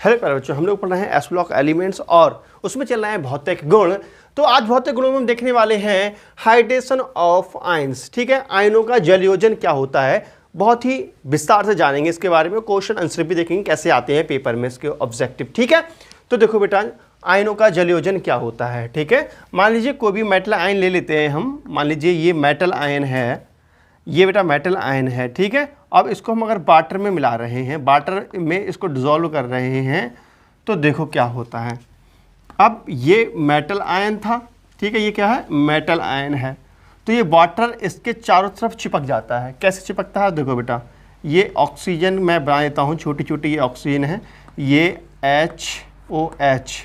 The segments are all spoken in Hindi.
हेलो प्यारे बच्चों, हम लोग पढ़ रहे हैं एस ब्लॉक एलिमेंट्स और उसमें चल रहे हैं भौतिक गुण। तो आज भौतिक गुणों में हम देखने वाले हैं हाइड्रेशन ऑफ आयंस। ठीक है, आयनों का जलयोजन क्या होता है, बहुत ही विस्तार से जानेंगे इसके बारे में। क्वेश्चन आंसर भी देखेंगे कैसे आते हैं पेपर में इसके ऑब्जेक्टिव। ठीक है, तो देखो बेटा, आयनों का जलयोजन क्या होता है। ठीक है, मान लीजिए कोई भी मेटल आयन ले लेते हैं हम। मान लीजिए ये मेटल आयन है, ये बेटा मेटल आयन है। ठीक है, अब इसको हम अगर वाटर में मिला रहे हैं, वाटर में इसको डिसॉल्व कर रहे हैं, तो देखो क्या होता है। अब ये मेटल आयन था, ठीक है, ये क्या है, मेटल आयन है। तो ये वाटर इसके चारों तरफ चिपक जाता है। कैसे चिपकता है, देखो बेटा, ये ऑक्सीजन मैं बना देता हूँ, छोटी छोटी ये ऑक्सीजन है, ये HOH।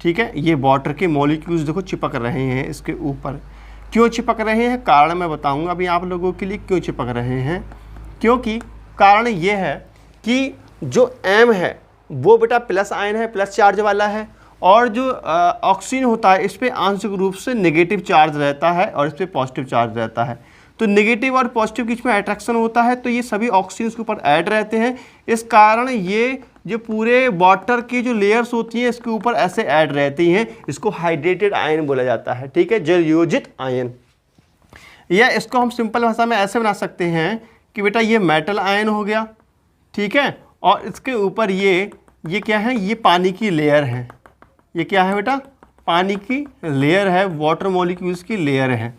ठीक है, ये वाटर के मॉलिक्यूल्स देखो चिपक रहे हैं इसके ऊपर। क्यों चिपक रहे हैं, कारण मैं बताऊंगा अभी आप लोगों के लिए क्यों चिपक रहे हैं। क्योंकि कारण ये है कि जो M है वो बेटा प्लस आयन है, प्लस चार्ज वाला है, और जो ऑक्सीजन होता है इस पर आंशिक रूप से नेगेटिव चार्ज रहता है और इस पर पॉजिटिव चार्ज रहता है। तो नेगेटिव और पॉजिटिव के बीच में अट्रैक्शन होता है, तो ये सभी ऑक्सीजन के ऊपर ऐड रहते हैं। इस कारण ये जो पूरे वाटर की जो लेयर्स होती हैं इसके ऊपर ऐसे ऐड रहती हैं। इसको हाइड्रेटेड आयन बोला जाता है। ठीक है, जलयोजित आयन। या इसको हम सिंपल भाषा में ऐसे बना सकते हैं कि बेटा ये मेटल आयन हो गया, ठीक है, और इसके ऊपर ये क्या है, ये पानी की लेयर है। ये क्या है बेटा, पानी की लेयर है, वाटर मॉलिक्यूल्स की लेयर है।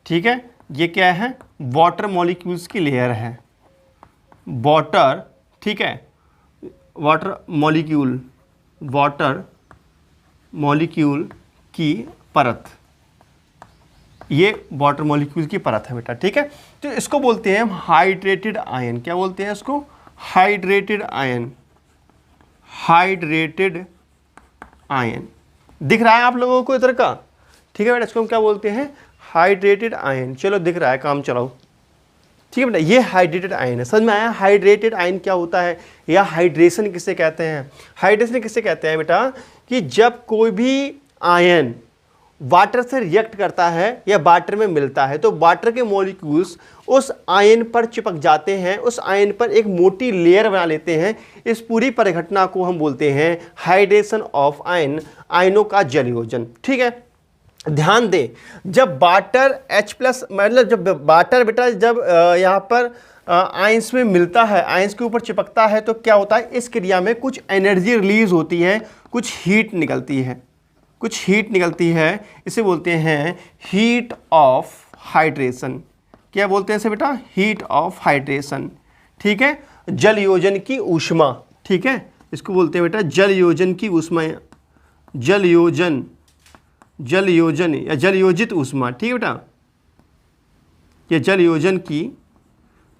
ठीक है, ये क्या है, वाटर मॉलिक्यूल्स की लेयर है, वाटर। ठीक है, वाटर मॉलिक्यूल की परत, ये वाटर मॉलिक्यूल की परत है बेटा। ठीक है, तो इसको बोलते हैं हम हाइड्रेटेड आयन। क्या बोलते हैं इसको, हाइड्रेटेड आयन। हाइड्रेटेड आयन दिख रहा है आप लोगों को इधर का। ठीक है बेटा, इसको हम क्या बोलते हैं, हाइड्रेटेड आयन। चलो दिख रहा है, काम चलाओ। ठीक है बेटा, ये हाइड्रेटेड आयन है। समझ में आया हाइड्रेटेड आयन क्या होता है, या हाइड्रेशन किसे कहते हैं। हाइड्रेशन किसे कहते हैं बेटा, कि जब कोई भी आयन वाटर से रिएक्ट करता है या वाटर में मिलता है तो वाटर के मॉलिक्यूल्स उस आयन पर चिपक जाते हैं, उस आयन पर एक मोटी लेयर बना लेते हैं। इस पूरी परिघटना को हम बोलते हैं हाइड्रेशन ऑफ आयन, आयनों का जलयोजन। ठीक है, ध्यान दें, जब वाटर H+ मतलब जब वाटर बेटा जब यहाँ पर आयंस में मिलता है, आयंस के ऊपर चिपकता है, तो क्या होता है, इस क्रिया में कुछ एनर्जी रिलीज होती है, कुछ हीट निकलती है, कुछ हीट निकलती है। इसे बोलते हैं हीट ऑफ हाइड्रेशन। क्या बोलते हैं इसे बेटा, हीट ऑफ हाइड्रेशन। ठीक है, जलयोजन की ऊष्मा। ठीक है, इसको बोलते हैं बेटा जलयोजन की ऊष्मा, जलयोजन या जलयोजित ऊष्मा। ठीक है बेटा, ये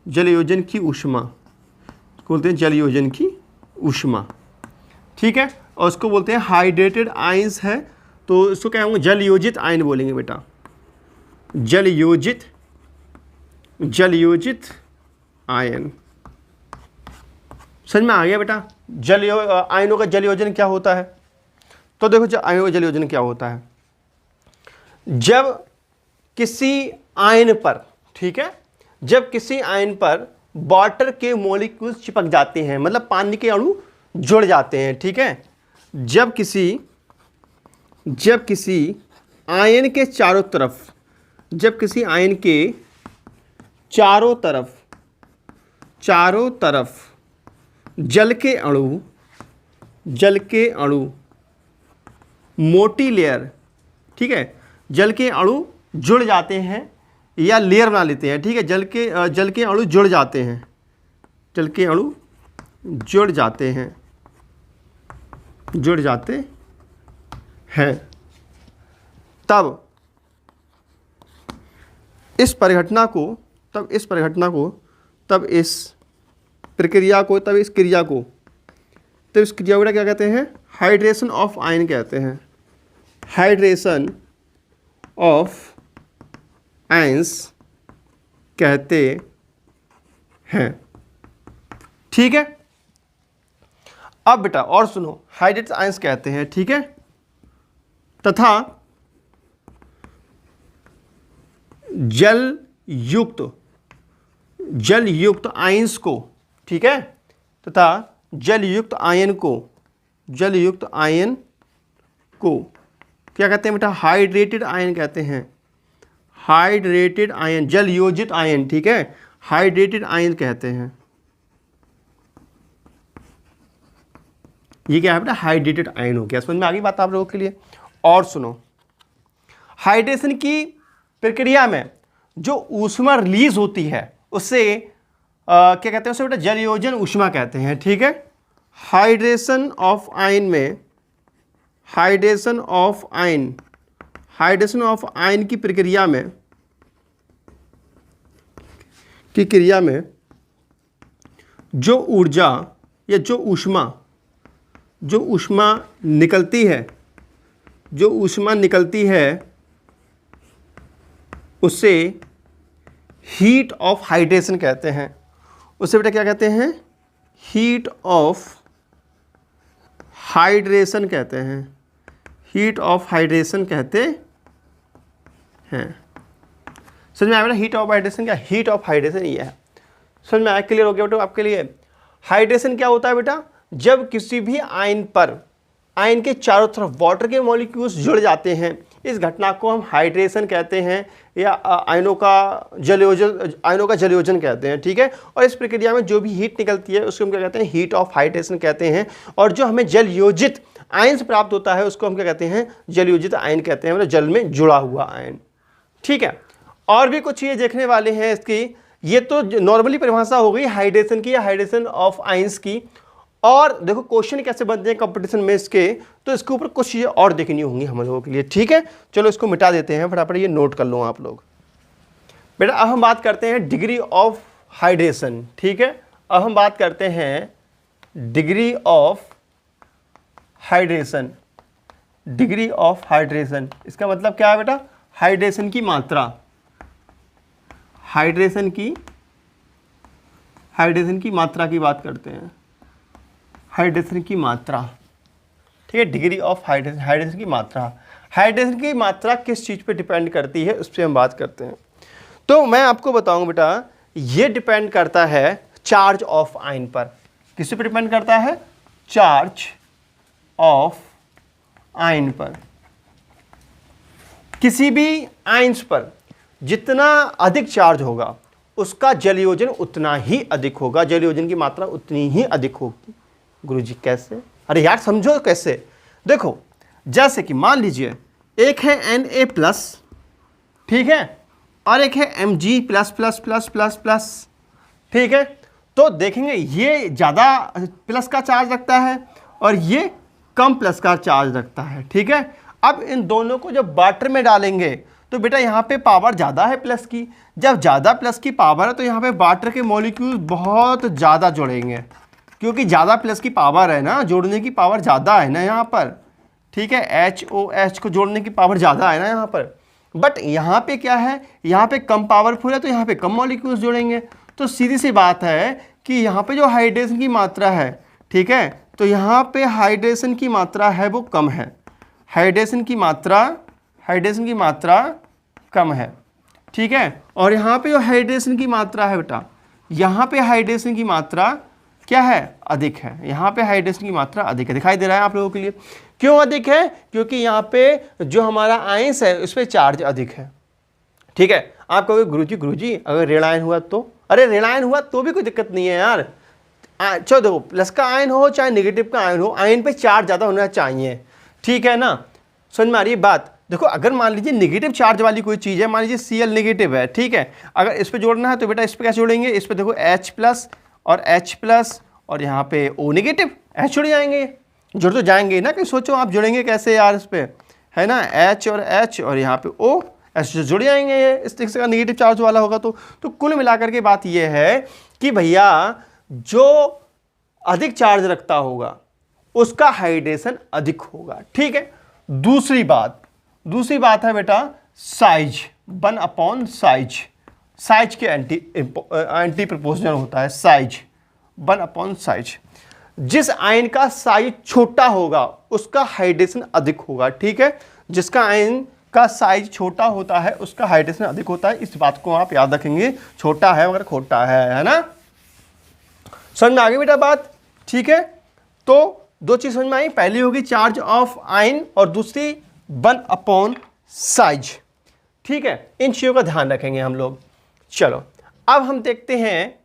जलयोजन की ऊष्मा बोलते हैं, जलयोजन की ऊष्मा। ठीक है, और उसको बोलते हैं हाइड्रेटेड आयंस है, तो इसको क्या होंगे, जलयोजित आयन बोलेंगे बेटा, जलयोजित आयन। समझ में आ गया बेटा, आयनों का जलयोजन क्या होता है। तो देखो आयनों का जलयोजन क्या होता है, जब किसी आयन पर, ठीक है, जब किसी आयन पर वाटर के मॉलिक्यूल्स चिपक जाते हैं, मतलब पानी के अणु जुड़ जाते हैं। ठीक है, जब किसी आयन के चारों तरफ, जब किसी आयन के चारों तरफ जल के अणु मोटी लेयर, ठीक है, जल के अणु जुड़ जाते हैं या लेयर बना लेते हैं। ठीक है, जल के अणु जुड़ जाते हैं, जल के अणु जुड़ जाते हैं, तब इस क्रिया को क्या कहते हैं, हाइड्रेशन ऑफ आयन कहते हैं, हाइड्रेशन ऑफ आयंस कहते हैं। ठीक है, अब बेटा और सुनो, हाइड्रेटेड आयंस कहते हैं। ठीक है, तथा जल युक्त आयंस को, ठीक है, तथा जल युक्त आयन को जलयुक्त आयन को क्या कहते हैं बेटा? हाइड्रेटेड आयन कहते हैं। हाइड्रेटेड आयन, जल योजित आयन, ठीक है, हाइड्रेटेड आयन कहते हैं। ये क्या है बेटा? हाइड्रेटेड आयन हो गया। समझ में आ गई बात आप लोगों के लिए? और सुनो, हाइड्रेशन की प्रक्रिया में जो ऊष्मा रिलीज होती है उससे क्या कहते हैं? उसे बेटा जलयोजन ऊष्मा कहते हैं, ठीक है। हाइड्रेशन ऑफ आयन में, हाइड्रेशन ऑफ आयन की प्रक्रिया में, जो ऊर्जा या जो ऊष्मा निकलती है, उसे हीट ऑफ हाइड्रेशन कहते हैं। उसे बेटा क्या कहते हैं? हीट ऑफ हाइड्रेशन कहते हैं। हीट ऑफ हाइड्रेशन कहते हैं। समझ में आया बेटा? हीट ऑफ हाइड्रेशन क्या? हीट ऑफ हाइड्रेशन ये है। समझ में आया? क्लियर हो गया बेटा आपके लिए? हाइड्रेशन क्या होता है बेटा? जब किसी भी आयन पर, आयन के चारों तरफ वाटर के मॉलिक्यूल्स जुड़ जाते हैं, इस घटना को हम हाइड्रेशन कहते हैं, या आयनों का जलयोजन कहते हैं, ठीक है। और इस प्रक्रिया में जो भी हीट निकलती है उसको हम क्या कहते हैं? हीट ऑफ हाइड्रेशन कहते हैं। और जो हमें जलयोजित आयन से प्राप्त होता है उसको हम क्या कहते हैं? जलयोजित आयन कहते हैं, मतलब जल में जुड़ा हुआ आयन, ठीक है। और भी कुछ ये देखने वाले हैं इसकी। ये तो नॉर्मली परिभाषा हो गई हाइड्रेशन की या हाइड्रेशन ऑफ आयंस की। और देखो क्वेश्चन कैसे बनते हैं कंपटीशन में इसके, तो इसके ऊपर कुछ चीज़ें और देखनी होंगी हम लोगों के लिए, ठीक है। चलो इसको मिटा देते हैं फटाफट, ये नोट कर लो आप लोग बेटा। अब हम बात करते हैं डिग्री ऑफ हाइड्रेशन, ठीक है। अब हम बात करते हैं degree of hydration. Degree of hydration इसका मतलब क्या है बेटा? हाइड्रेशन की मात्रा। हाइड्रेशन की मात्रा की बात करते हैं। हाइड्रेशन की मात्रा, ठीक है। डिग्री ऑफ हाइड्रेशन की मात्रा। हाइड्रेशन की मात्रा किस चीज़ पे डिपेंड करती है उस पर हम बात करते हैं। तो मैं आपको बताऊं बेटा, ये डिपेंड करता है चार्ज ऑफ आयन पर। किस पे डिपेंड करता है? चार्ज ऑफ आयन पर। किसी भी आयन्स पर जितना अधिक चार्ज होगा उसका जलयोजन उतना ही अधिक होगा, जलयोजन की मात्रा उतनी ही अधिक होगी। गुरुजी कैसे? अरे यार समझो कैसे। देखो जैसे कि मान लीजिए एक है Na+, ठीक है, और एक है Mg+++++, ठीक है। तो देखेंगे ये ज़्यादा प्लस का चार्ज रखता है और ये कम प्लस का चार्ज रखता है, ठीक है। अब इन दोनों को जब वाटर में डालेंगे तो बेटा यहाँ पे पावर ज़्यादा है प्लस की। जब ज़्यादा प्लस की पावर है तो यहाँ पे वाटर के मॉलिक्यूल बहुत ज़्यादा जुड़ेंगे, क्योंकि ज़्यादा प्लस की पावर है ना, जोड़ने की पावर ज़्यादा है ना यहाँ पर, ठीक है। HOH को जोड़ने की पावर ज़्यादा है ना यहाँ पर। बट यहाँ पे क्या है? यहाँ पे कम पावरफुल है तो यहाँ पे कम मॉलिक्यूल्स जुड़ेंगे। तो सीधी सी बात है कि यहाँ पे जो हाइड्रेशन की मात्रा है, ठीक है, तो यहाँ पे हाइड्रेशन की मात्रा है वो कम है। हाइड्रेशन की मात्रा कम है, ठीक है। और यहाँ पे जो हाइड्रेशन की मात्रा है बेटा, यहाँ पे हाइड्रेशन की मात्रा क्या है? अधिक है। यहाँ पे हाइड्रेशन की मात्रा अधिक है। दिखाई दे रहा है आप लोगों के लिए? क्यों अधिक है? क्योंकि यहाँ पे जो हमारा आयंस है उस पर चार्ज अधिक है, ठीक है। आप कहोगे गुरुजी अगर ऋण आयन हुआ तो? अरे ऋण आयन हुआ तो भी कोई दिक्कत नहीं है यार। चलो देखो, प्लस का आयन हो चाहे नेगेटिव का आयन हो, आयन पे चार्ज ज़्यादा होना चाहिए, ठीक है ना। समझ में आ रही है बात? देखो अगर मान लीजिए नेगेटिव चार्ज वाली कोई चीज़ है, मान लीजिए Cl नेगेटिव है, ठीक है, अगर इस पे जोड़ना है तो बेटा इस पे कैसे जोड़ेंगे? इस पे देखो H+ और H+ और यहाँ पे O नेगेटिव, H जुड़ जाएंगे। जुड़ तो जाएंगे ना, कि सोचो आप जुड़ेंगे कैसे यार इस पे, है ना, H और H और यहाँ पे O, H जुड़ जाएंगे ये इस तरीके से नेगेटिव चार्ज वाला होगा तो कुल मिलाकर के बात ये है कि भैया जो अधिक चार्ज रखता होगा उसका हाइड्रेशन अधिक होगा, ठीक है। दूसरी बात है बेटा साइज, 1/साइज। साइज के एंटी प्रोपोर्शनल होता है साइज, 1/साइज। जिस आयन का साइज छोटा होगा उसका हाइड्रेशन अधिक होगा, ठीक है। जिसका आयन का साइज छोटा होता है उसका हाइड्रेशन अधिक होता है। इस बात को आप याद रखेंगे, छोटा है मगर खोटा है ना। समझ में आ गई बेटा बात? ठीक है। तो दो चीज समझ में आई, पहली होगी चार्ज ऑफ आयन और दूसरी 1 साइज। ठीक है, इन चीजों का ध्यान रखेंगे हम लोग। चलो अब हम देखते हैं,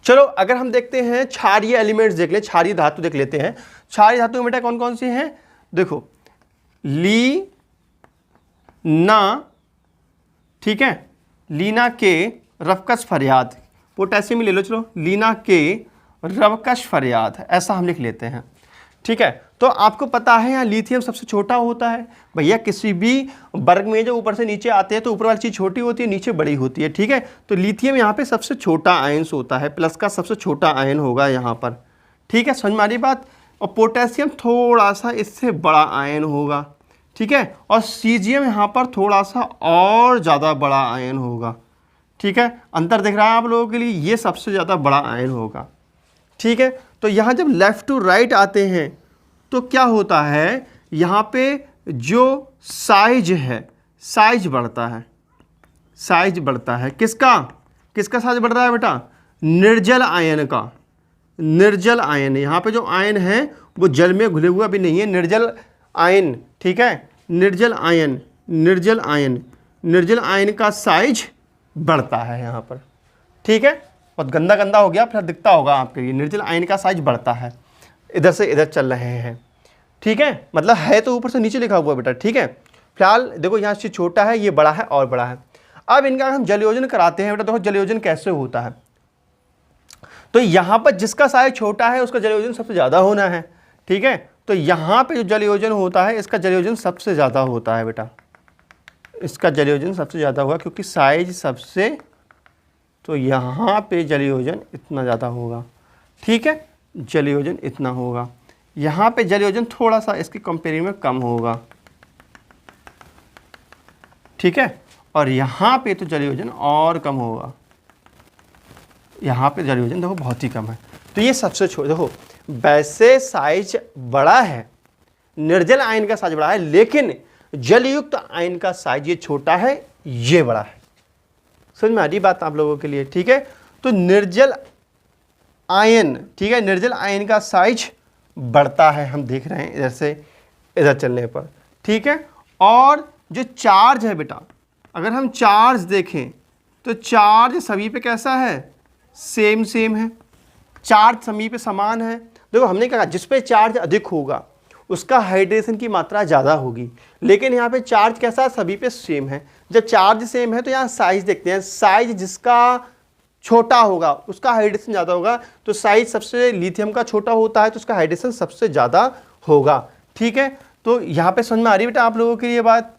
चलो अगर हम देखते हैं क्षारीय एलिमेंट्स देख ले, क्षारीय धातु देख लेते हैं। क्षारीय धातु में बेटा कौन कौन सी हैं? देखो ली ना, ठीक है, लीना के रवकश फरियाद, पोटेशियम ले लो, चलो लीना के रवकश फरियाद, ऐसा हम लिख लेते हैं। ठीक है, तो आपको पता है यहाँ लिथियम सबसे छोटा होता है। भैया किसी भी वर्ग में जो ऊपर से नीचे आते हैं तो ऊपर वाली चीज़ छोटी होती है, नीचे बड़ी होती है। ठीक है, तो लिथियम यहाँ पे सबसे छोटा आयंस होता है, प्लस का सबसे छोटा आयन होगा यहाँ पर। ठीक है, समझ में आ रही बात। और पोटेशियम थोड़ा सा इससे बड़ा आयन होगा। ठीक है, और सीजियम यहाँ पर थोड़ा सा और ज़्यादा बड़ा आयन होगा। ठीक है, अंतर दिख रहा है आप लोगों के लिए, ये सबसे ज़्यादा बड़ा आयन होगा। ठीक है, तो यहाँ जब लेफ़्ट टू राइट आते हैं तो क्या होता है, यहाँ पे जो साइज है, साइज बढ़ता है, साइज बढ़ता है। किसका किसका साइज बढ़ रहा है बेटा? निर्जल आयन का। निर्जल आयन, यहाँ पे जो आयन है वो जल में घुले हुए अभी नहीं है, निर्जल आयन। ठीक है, निर्जल आयन, निर्जल आयन, निर्जल आयन का साइज बढ़ता है यहाँ पर। ठीक है, बहुत गंदा गंदा हो गया, फिर दिखता होगा आपके लिए। निर्जल आयन का साइज बढ़ता है, इधर से इधर चल रहे हैं। ठीक है, मतलब है तो ऊपर से नीचे लिखा हुआ बेटा। ठीक है, फिलहाल देखो यहाँ से छोटा है, ये बड़ा है और बड़ा है। अब इनका हम जलयोजन कराते हैं बेटा। देखो जलयोजन कैसे होता है, तो यहाँ पर जिसका साइज छोटा है उसका जलयोजन सबसे ज़्यादा होना है। ठीक है, तो यहाँ पे जो जलयोजन होता है इसका जलयोजन सबसे ज़्यादा होता है बेटा, इसका जलयोजन सबसे ज़्यादा होगा क्योंकि साइज सबसे, तो यहाँ पे जलयोजन इतना ज़्यादा होगा। ठीक है, जलयोजन इतना होगा। यहाँ पे जलयोजन थोड़ा सा इसके कंपेरिजन में कम होगा। ठीक है, और यहाँ पे तो जलयोजन और कम होगा। यहाँ पे जलयोजन देखो बहुत ही कम है। तो ये सबसे छोटा, देखो वैसे साइज बड़ा है, निर्जल आयन का साइज बड़ा है, लेकिन जलयुक्त आयन का साइज ये छोटा है, ये बड़ा है। समझ में आ रही बात आप लोगों के लिए? ठीक है, तो निर्जल आयन, ठीक है, निर्जल आयन का साइज बढ़ता है, हम देख रहे हैं इधर से इधर चलने पर। ठीक है, और जो चार्ज है बेटा, अगर हम चार्ज देखें तो चार्ज सभी पे कैसा है? सेम सेम है, चार्ज सभी पे समान है। देखो हमने कहा जिस पे चार्ज अधिक होगा उसका हाइड्रेशन की मात्रा ज़्यादा होगी, लेकिन यहाँ पे चार्ज कैसा है? सभी पे सेम है। जब चार्ज सेम है तो यहाँ साइज देखते हैं, साइज जिसका छोटा होगा उसका हाइड्रेशन ज़्यादा होगा। तो साइज सबसे लिथियम का छोटा होता है तो उसका हाइड्रेशन सबसे ज़्यादा होगा। ठीक है, तो यहाँ पे समझ में आ रही है बेटा आप लोगों की ये बात?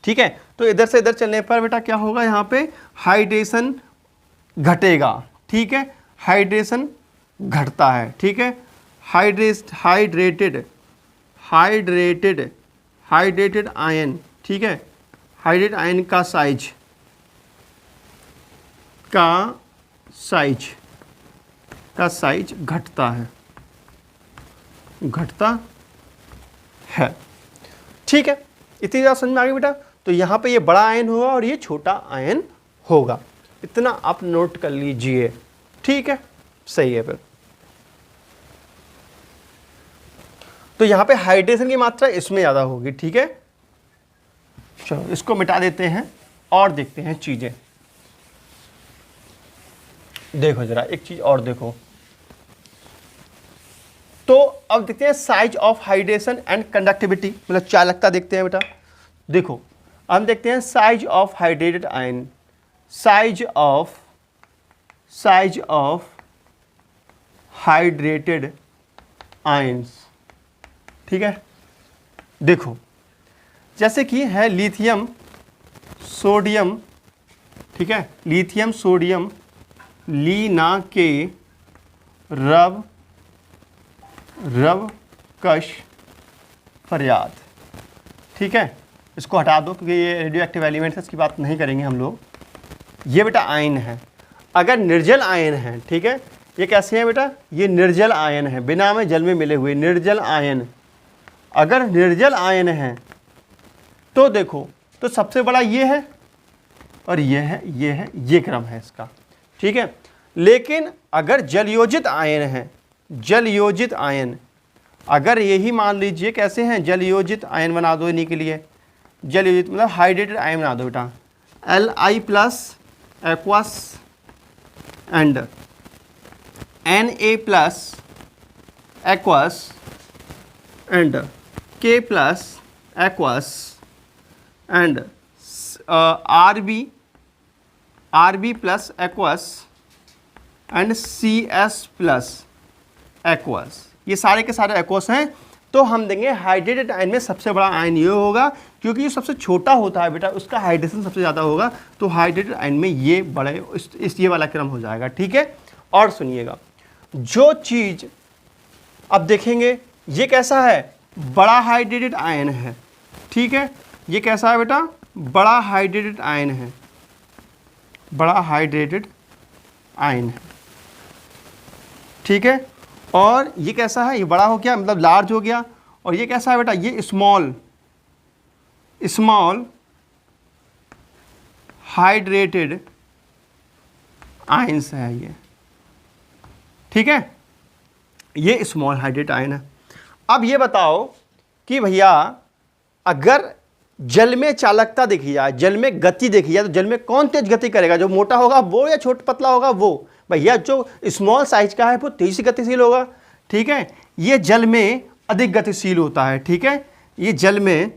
ठीक है, तो इधर से इधर चलने पर बेटा क्या होगा? यहाँ पे हाइड्रेशन घटेगा। ठीक है, हाइड्रेशन घटता है। ठीक है, हाइड्रेटेड आयन, ठीक है, हाइड्रेटेड आयन का साइज घटता है। ठीक है, इतनी ज़्यादा समझ में आ गई बेटा? तो यहाँ पे ये बड़ा आयन होगा और ये छोटा आयन होगा, इतना आप नोट कर लीजिए। ठीक है, सही है। फिर तो यहाँ पे हाइड्रेशन की मात्रा इसमें ज़्यादा होगी। ठीक है, चलो इसको मिटा देते हैं और देखते हैं चीज़ें। देखो जरा एक चीज़ और देखो, तो अब देखते हैं size of hydration and conductivity, मतलब चालकता देखते हैं बेटा। देखो हम देखते हैं size of hydrated ion, size of hydrated ions. ठीक है, देखो जैसे कि है लिथियम सोडियम, ठीक है, लिथियम सोडियम लीना के रवकश फरियाद। ठीक है, इसको हटा दो क्योंकि ये रेडियो एक्टिव एलिमेंट्स है, इसकी बात नहीं करेंगे हम लोग। ये बेटा आयन है, अगर निर्जल आयन है, ठीक है, ये कैसे हैं बेटा? ये निर्जल आयन है, बिना में जल में मिले हुए निर्जल आयन। अगर निर्जल आयन है तो देखो, तो सबसे बड़ा ये है और ये है, ये क्रम है इसका। ठीक है, लेकिन अगर जलयोजित आयन है जल योजित आयन, अगर यही मान लीजिए कैसे हैं, जल योजित आयन बना दो इन्हीं के लिए, जल योजित मतलब हाइड्रेटेड आयन बना दो बेटा, Li plus aqueous and Na plus aqueous and K plus aqueous and Rb plus aqueous and Cs plus aqueous, ये सारे के सारे एक्वस हैं। तो हम देंगे हाइड्रेटेड आयन में सबसे बड़ा आयन ये होगा, क्योंकि ये सबसे छोटा होता है बेटा, उसका हाइड्रेशन सबसे ज़्यादा होगा, तो हाइड्रेटेड आयन में ये बड़े इस ये वाला क्रम हो जाएगा। ठीक है, और सुनिएगा, जो चीज़ अब देखेंगे ये कैसा है, बड़ा हाइड्रेटेड आयन है। ठीक है, ये कैसा है बेटा, बड़ा हाइड्रेटेड आयन है, बड़ा हाइड्रेटेड आयन है। ठीक है, और ये कैसा है, ये बड़ा हो गया मतलब लार्ज हो गया, और ये कैसा है बेटा, ये स्मॉल हाइड्रेटेड आयंस है ये। ठीक है, ये स्मॉल हाइड्रेटेड आयन है। अब ये बताओ कि भैया अगर जल में चालकता देखी जाए, जल में गति देखी जाए, तो जल में कौन तेज गति करेगा, जो मोटा होगा वो या छोटा पतला होगा वो? भैया जो स्मॉल साइज का है वो तेजी से गतिशील होगा। ठीक है, ये जल में अधिक गतिशील होता है। ठीक है, ये जल में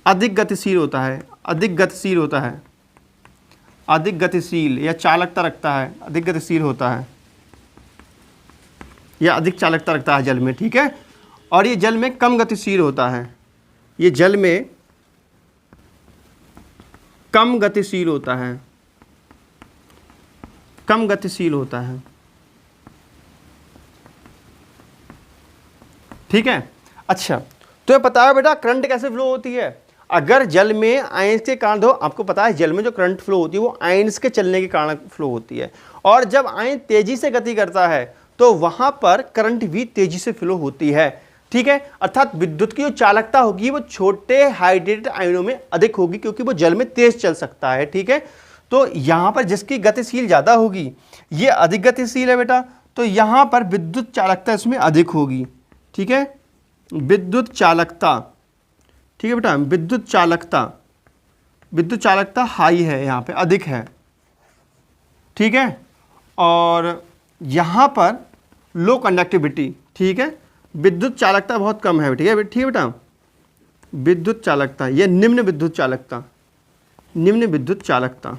अधिक गतिशील होता है, अधिक गतिशील होता है, अधिक गतिशील या चालकता रखता है, अधिक गतिशील होता है या अधिक चालकता रखता है जल में। ठीक है, और ये जल में कम गतिशील होता है, ये जल में कम गतिशील होता है, कम गतिशील होता है। ठीक है, अच्छा तो ये पता है बेटा करंट कैसे फ्लो होती है। अगर जल में आयंस के कारण, दो आपको पता है जल में जो करंट फ्लो होती है वो आयंस के चलने के कारण फ्लो होती है, और जब आयन तेजी से गति करता है तो वहां पर करंट भी तेजी से फ्लो होती है। ठीक है, अर्थात विद्युत की जो चालकता होगी वो छोटे हाइड्रेटेड आयनों में अधिक होगी, क्योंकि वो जल में तेज चल सकता है। ठीक है, तो यहाँ पर जिसकी गतिशील ज़्यादा होगी ये अधिक गतिशील है बेटा, तो यहाँ पर विद्युत चालकता इसमें अधिक होगी। ठीक है, विद्युत चालकता, ठीक है बेटा, विद्युत चालकता हाई है, यहाँ पे अधिक है। ठीक है, और यहाँ पर लो कंडक्टिविटी। ठीक है, विद्युत चालकता बहुत कम है। ठीक है बेटा, विद्युत चालकता, ये निम्न विद्युत चालकता, निम्न विद्युत चालकता।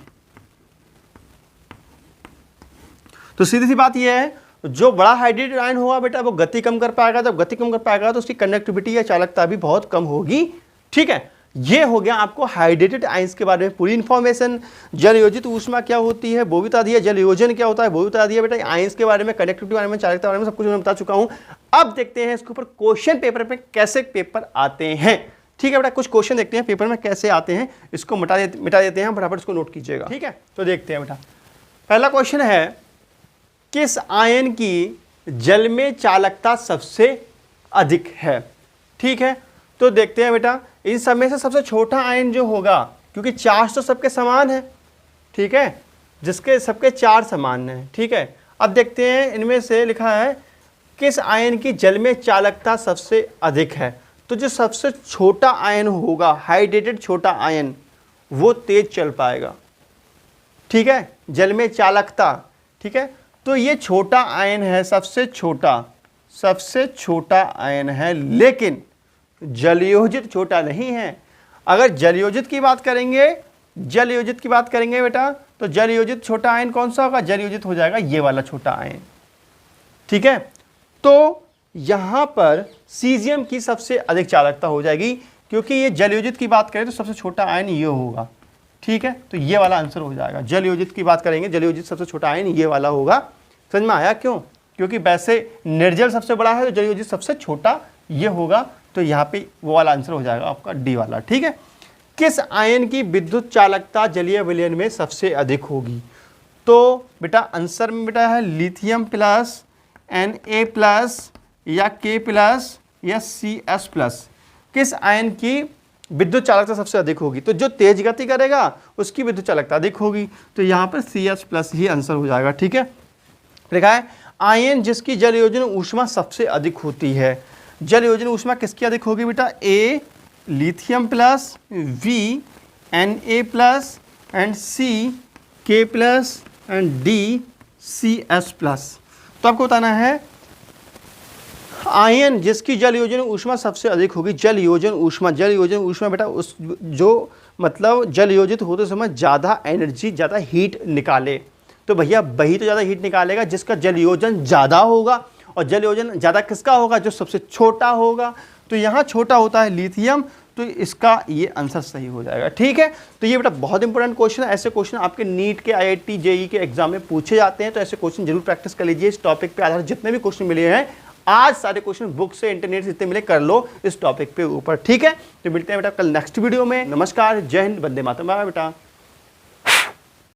तो सीधी सी बात यह है, जो बड़ा हाइड्रेटेड आयन होगा बेटा वो गति कम कर पाएगा, जब गति कम कर पाएगा तो उसकी कंडक्टिविटी या चालकता भी बहुत कम होगी। ठीक है, ये हो गया आपको हाइड्रेटेड आयंस के बारे में पूरी इन्फॉर्मेशन। जल योजित ऊष्मा क्या होती है वो भी बता दिया, जल योजन क्या होता है वो भी बता दिया बेटा, आयंस के बारे में, कंडक्टिविटी के बारे में, चालकता के बारे में सब कुछ मैं बता चुका हूं। अब देखते हैं इसके ऊपर क्वेश्चन पेपर में कैसे पेपर आते हैं। ठीक है बेटा, कुछ क्वेश्चन देखते हैं पेपर में कैसे आते हैं, इसको मिटा देते हैं, फटाफट इसको नोट कीजिएगा। ठीक है, तो देखते हैं बेटा, पहला क्वेश्चन है किस आयन की जल में चालकता सबसे अधिक है। ठीक है, तो देखते हैं बेटा, इन सब में से सबसे छोटा आयन जो होगा, क्योंकि चार्ज तो सबके समान है। ठीक है, जिसके सबके चार्ज समान हैं। ठीक है, अब देखते हैं इनमें से लिखा है किस आयन की जल में चालकता सबसे अधिक है। तो जो सबसे छोटा आयन होगा, हाइड्रेटेड छोटा आयन, वो तेज चल पाएगा। ठीक है, जल में चालकता। ठीक है, तो ये छोटा आयन है, सबसे छोटा आयन है, लेकिन जलयोजित छोटा नहीं है। अगर जलयोजित की बात करेंगे बेटा, तो जलयोजित छोटा आयन कौन सा होगा, जलयोजित हो जाएगा ये वाला छोटा आयन। ठीक है, तो यहाँ पर सीजियम की सबसे अधिक चालकता हो जाएगी, क्योंकि ये जलयोजित की बात करें तो सबसे छोटा आयन ये होगा। ठीक है, तो ये वाला आंसर हो जाएगा। जलयोजित की बात करेंगे, जलयोजित सबसे छोटा आयन ये वाला होगा। समझ में आया क्यों? क्योंकि वैसे निर्जल सबसे बड़ा है, तो जलयोजित सबसे छोटा ये होगा, तो यहाँ पे वो वाला आंसर हो जाएगा आपका डी वाला। ठीक है, किस आयन की विद्युत चालकता जलीय विलयन में सबसे अधिक होगी? तो बेटा आंसर में बेटा है लिथियम प्लस, Na प्लस, या K प्लस, या Cs प्लस। किस आयन की विद्युत चालकता सबसे अधिक होगी, तो जो तेज गति करेगा उसकी विद्युत चालकता अधिक होगी। तो यहाँ पर Ch+ ही आंसर हो जाएगा। ठीक है, लिखा है आयन जिसकी जल योजन ऊष्मा सबसे अधिक होती है। जल योजन ऊष्मा किसकी अधिक होगी बेटा? A lithium plus, V Na+ and C K+ and D Cs+। तो आपको बताना है आयन जिसकी जल योजन ऊष्मा सबसे अधिक होगी। जल योजन ऊष्मा बेटा उस जो मतलब जल योजित होते समय ज़्यादा एनर्जी, ज़्यादा हीट निकाले। तो भैया वही तो ज़्यादा हीट निकालेगा जिसका जल योजन ज़्यादा होगा, और जल योजन ज़्यादा किसका होगा? जो सबसे छोटा होगा। तो यहाँ छोटा होता है लिथियम, तो इसका ये आंसर सही हो जाएगा। ठीक है, तो ये बेटा बहुत इंपॉर्टेंट क्वेश्चन है। ऐसे क्वेश्चन आपके नीट के, IIT JEE के एग्जाम में पूछे जाते हैं, तो ऐसे क्वेश्चन जरूर प्रैक्टिस कर लीजिए। इस टॉपिक पे आधारित जितने भी क्वेश्चन मिले हैं आज, सारे क्वेश्चन बुक से, इंटरनेट से जितने मिले कर लो इस टॉपिक पे ऊपर। ठीक है, तो मिलते हैं बेटा कल नेक्स्ट वीडियो में। नमस्कार, जय हिंद, वंदे मातरम, बाय बेटा।